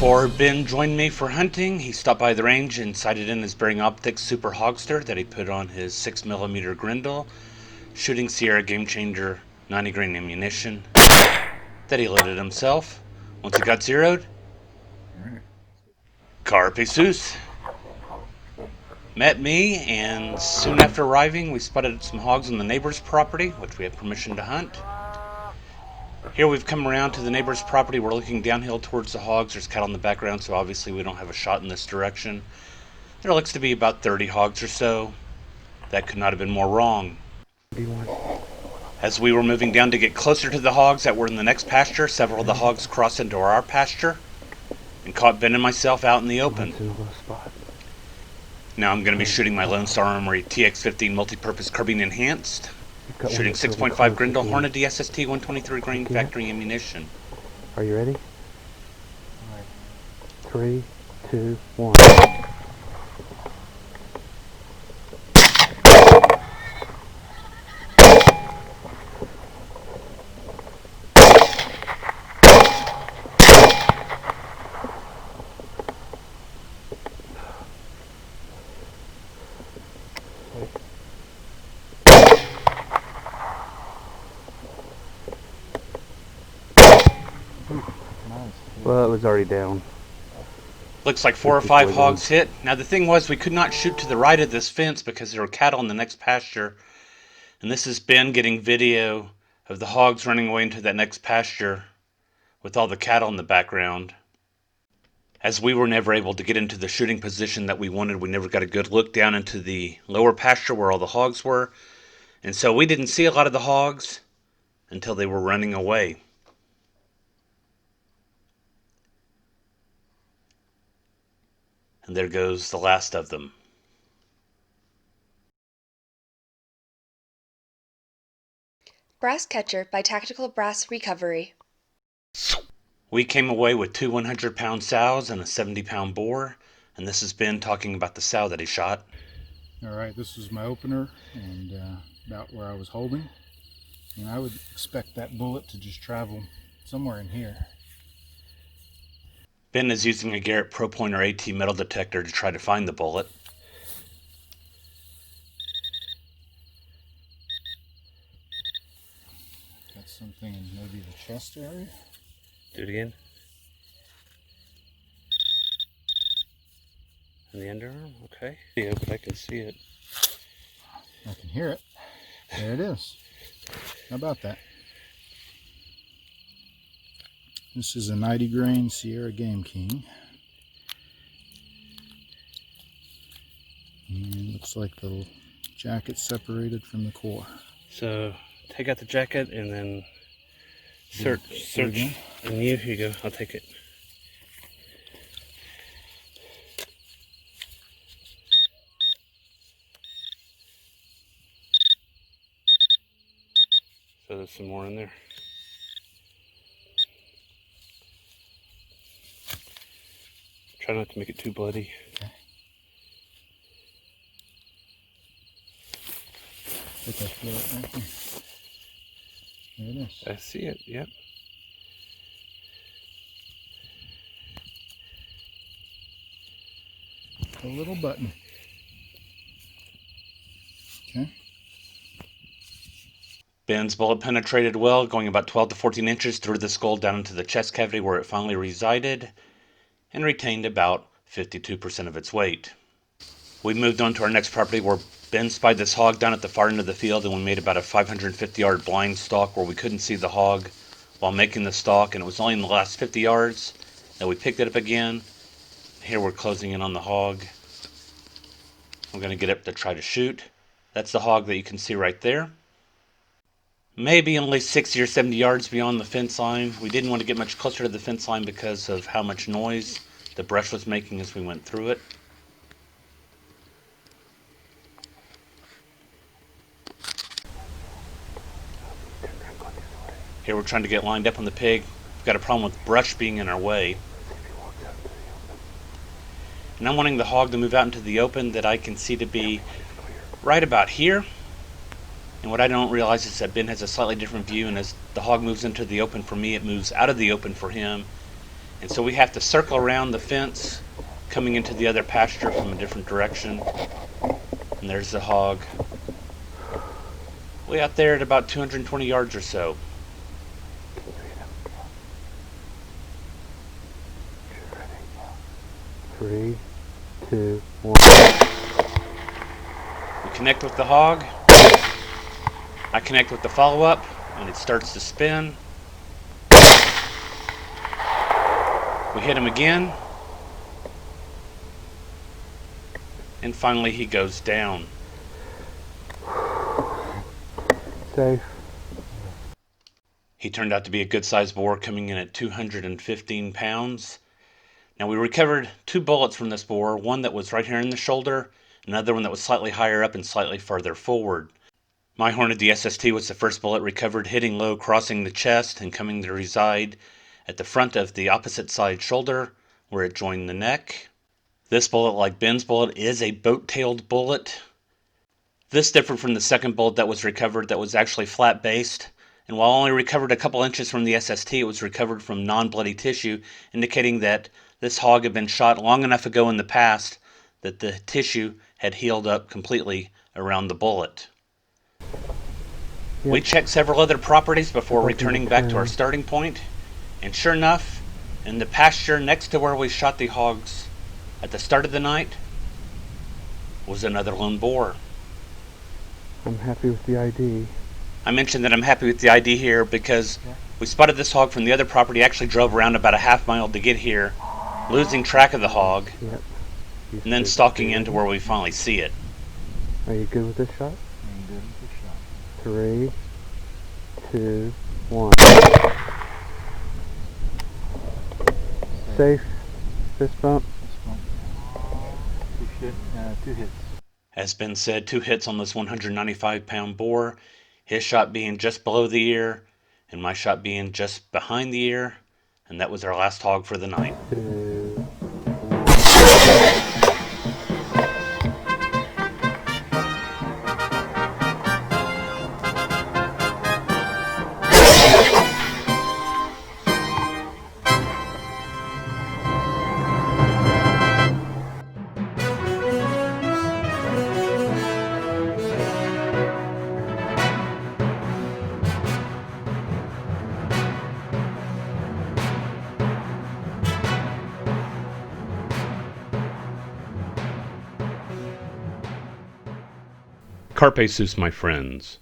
Before Ben joined me for hunting, he stopped by the range and sighted in his bearing optics super hogster that he put on his 6mm Grendel, shooting Sierra Game Changer 90 grain ammunition that he loaded himself. Once he got zeroed, Carpe Sows met me, and soon after arriving, we spotted some hogs on the neighbor's property, which we had permission to hunt. Here we've come around to the neighbor's property. We're looking downhill towards the hogs. There's cattle in the background, so obviously we don't have a shot in this direction. There looks to be about 30 hogs or so. That could not have been more wrong. As we were moving down to get closer to the hogs that were in the next pasture, several of the hogs crossed into our pasture and caught Ben and myself out in the open. Now I'm going to be shooting my Lone Star Armory TX15 multi-purpose carbine enhanced, shooting 6.5 Grendel Hornet DSST 123 grain factory ammunition. Are you ready? 3, 2, 1. Well, it was already down. Looks like 4 or 5 hogs hit. Now the thing was, we could not shoot to the right of this fence because there were cattle in the next pasture. And this is Ben getting video of the hogs running away into that next pasture with all the cattle in the background. As we were never able to get into the shooting position that we wanted, we never got a good look down into the lower pasture where all the hogs were. And so we didn't see a lot of the hogs until they were running away. And there goes the last of them. Brass Catcher by Tactical Brass Recovery. We came away with 2 100-pound sows and a 70-pound boar, and this has Ben talking about the sow that he shot. Alright, this is my opener and about where I was holding. And I would expect that bullet to just travel somewhere in here. Ben is using a Garrett Pro Pointer AT metal detector to try to find the bullet. Got something in maybe the chest area. Do it again. In the underarm? Okay. Yeah, but I can see it. I can hear it. There it is. How about that? This is a 90 grain Sierra Game King. And looks like the jacket's separated from the core. So take out the jacket and then search. And here you go. I'll take it. So there's some more in there. Try not to make it too bloody. Okay. I think I feel it right here. There it is. I see it, yep. A little button. Okay. Ben's bullet penetrated well, going about 12 to 14 inches through the skull down into the chest cavity where it finally resided, and retained about 52% of its weight. We moved on to our next property where Ben spied this hog down at the far end of the field, and we made about a 550-yard blind stalk where we couldn't see the hog while making the stalk, and it was only in the last 50 yards that we picked it up again. Here we're closing in on the hog. I'm going to get up to try to shoot. That's the hog that you can see right there. Maybe only 60 or 70 yards beyond the fence line. We didn't want to get much closer to the fence line because of how much noise the brush was making as we went through it. Here we're trying to get lined up on the pig. We've got a problem with brush being in our way. And I'm wanting the hog to move out into the open that I can see to be right about here. And what I don't realize is that Ben has a slightly different view, and as the hog moves into the open for me, it moves out of the open for him. And so we have to circle around the fence, coming into the other pasture from a different direction. And there's the hog. Way out there at about 220 yards or so. 3, 2, 1. We connect with the hog. I connect with the follow-up, and it starts to spin. We hit him again. And finally he goes down. Safe. He turned out to be a good-sized boar, coming in at 215 pounds. Now, we recovered 2 bullets from this boar, one that was right here in the shoulder, another one that was slightly higher up and slightly farther forward. My Hornady SST was the first bullet recovered, hitting low, crossing the chest, and coming to reside at the front of the opposite side shoulder, where it joined the neck. This bullet, like Ben's bullet, is a boat-tailed bullet. This differed from the second bullet that was recovered that was actually flat-based. And while only recovered a couple inches from the SST, it was recovered from non-bloody tissue, indicating that this hog had been shot long enough ago in the past that the tissue had healed up completely around the bullet. Yep. We checked several other properties before returning back to our starting point, and sure enough, in the pasture next to where we shot the hogs at the start of the night was another lone boar. I'm happy with the ID. I mentioned that I'm happy with the ID here because we spotted this hog from the other property, actually drove around about a half mile to get here, losing track of the hog, Yep. and then stalking into where we finally see it. Are you good with this shot? I'm good with the shot. 3, 2, 1. Safe. Fist bump. Two hits. As Ben said, 2 hits on this 195-pound boar, his shot being just below the ear, and my shot being just behind the ear, and that was our last hog for the night. 2, Carpe sus, my friends.